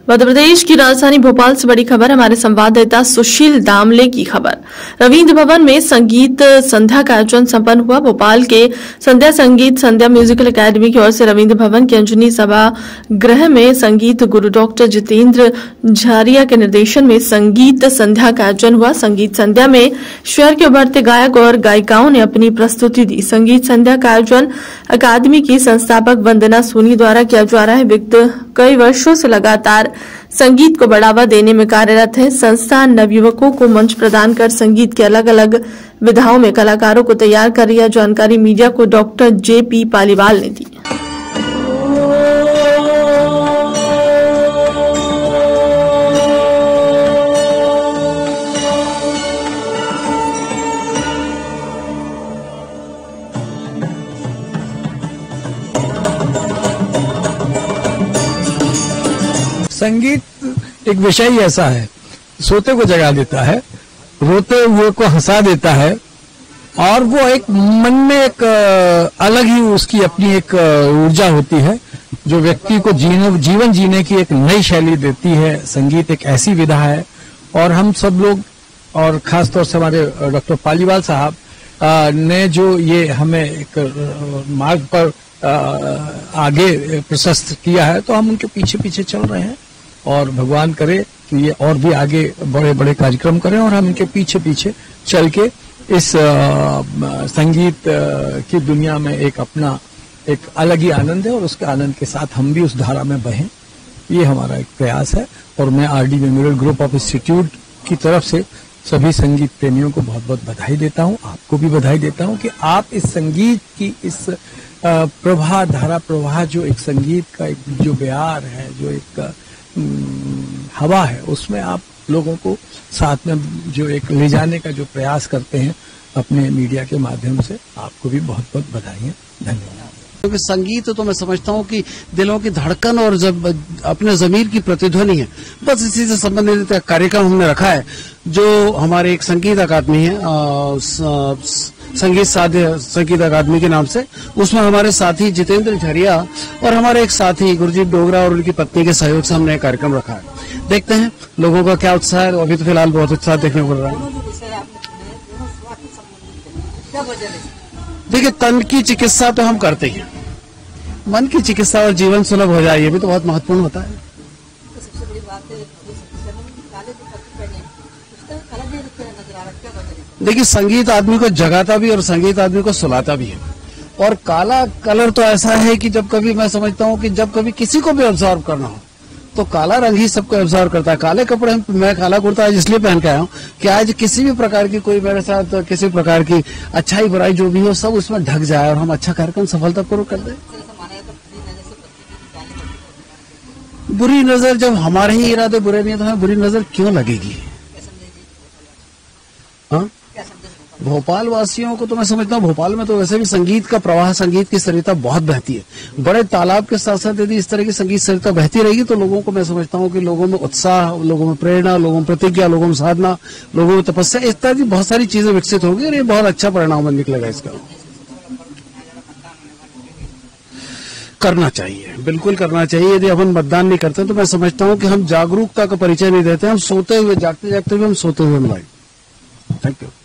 मध्य प्रदेश की राजधानी भोपाल से बड़ी खबर हमारे संवाददाता सुशील दामले की खबर। रविंद्र भवन में संगीत संध्या का आयोजन संपन्न हुआ। भोपाल के संध्या संगीत संध्या म्यूजिकल एकेडमी की ओर से रविंद्र भवन के अंजनी सभागृह में संगीत गुरु डॉक्टर जितेंद्र झारिया के निर्देशन में संगीत संध्या का आयोजन हुआ। संगीत संध्या में शहर के उभरते गायक और गायिकाओं ने अपनी प्रस्तुति दी। संगीत संध्या का आयोजन अकादमी की संस्थापक वंदना सोनी द्वारा किया जा रहा है। विगत कई वर्षों से लगातार संगीत को बढ़ावा देने में कार्यरत है। संस्था नवयुवकों को मंच प्रदान कर संगीत के अलग अलग विधाओं में कलाकारों को तैयार कर रही है। जानकारी मीडिया को डॉक्टर जेपी पालीवाल ने दी। संगीत एक विषय ही ऐसा है, सोते को जगा देता है, रोते हुए को हंसा देता है और वो एक मन में एक अलग ही उसकी अपनी एक ऊर्जा होती है जो व्यक्ति को जीवन जीने की एक नई शैली देती है। संगीत एक ऐसी विधा है और हम सब लोग और खासतौर से हमारे डॉक्टर पालीवाल साहब ने जो ये हमें एक मार्ग पर आगे प्रशस्त किया है, तो हम उनके पीछे पीछे चल रहे हैं और भगवान करे कि ये और भी आगे बड़े बड़े कार्यक्रम करें और हम इनके पीछे पीछे चल के इस संगीत की दुनिया में एक अपना एक अलग ही आनंद है और उसके आनंद के साथ हम भी उस धारा में बहें, ये हमारा एक प्रयास है। और मैं RD memorial group of institute की तरफ से सभी संगीत प्रेमियों को बहुत बहुत बधाई देता हूं, आपको भी बधाई देता हूं कि आप इस संगीत की इस धारा प्रवाह जो एक संगीत का एक जो बयार है, जो एक हवा है, उसमें आप लोगों को साथ में जो एक ले जाने का जो प्रयास करते हैं अपने मीडिया के माध्यम से, आपको भी बहुत बहुत बधाई, धन्यवाद। क्योंकि संगीत तो मैं समझता हूँ कि दिलों की धड़कन और जब अपने जमीर की प्रतिध्वनि है, बस इसी से संबंधित कार्यक्रम हमने रखा है जो हमारे एक संगीत अकादमी है, संगीत साध्य संगीत अकादमी के नाम से। उसमें हमारे साथी जितेंद्र झारिया और हमारे एक साथी गुरजीत डोगरा और उनकी पत्नी के सहयोग से हमने कार्यक्रम रखा है। देखते हैं लोगों का क्या उत्साह है। अभी तो फिलहाल बहुत उत्साह देखने को मिल रहा है। देखिए, तन की चिकित्सा तो हम करते हैं, मन की चिकित्सा और जीवन सुलभ हो जाए, ये भी तो बहुत महत्वपूर्ण होता है। देखिए, संगीत आदमी को जगाता भी और संगीत आदमी को सुलाता भी है। और काला कलर तो ऐसा है कि जब कभी मैं समझता हूँ कि जब कभी किसी को भी ऑब्जर्व करना हो तो काला रंग ही सबको ऑब्जर्व करता है। काले कपड़े मैं काला कुर्ता आज इसलिए पहन के आया हूँ कि आज किसी भी प्रकार की कोई मेरे साथ किसी प्रकार की अच्छाई बुराई जो भी हो सब उसमें ढक जाए और हम अच्छा कार्यक्रम सफलतापूर्वक कर दें। बुरी नजर जब हमारे ही इरादे बुरे नहीं है तो हमें बुरी नजर क्यों लगेगी? हाँ, भोपाल वासियों को तो मैं समझता हूँ भोपाल में तो वैसे भी संगीत का प्रवाह, संगीत की सरिता बहुत बहती है। बड़े तालाब के साथ साथ यदि इस तरह की संगीत सरिता बहती रहेगी तो लोगों को मैं समझता हूँ कि लोगों में उत्साह, लोगों में प्रेरणा, लोगों में प्रतिज्ञा, लोगों में साधना, लोगों में तपस्या, इस तरह की बहुत सारी चीजें विकसित होगी और ये बहुत अच्छा परिणाम निकलेगा। इसका करना चाहिए, बिल्कुल करना चाहिए। यदि अपन मतदान नहीं करते तो मैं समझता हूँ कि हम जागरूकता का परिचय नहीं देते, हम सोते हुए जागते जागते हुए हम सोते हुए मराएंगे। Thank you.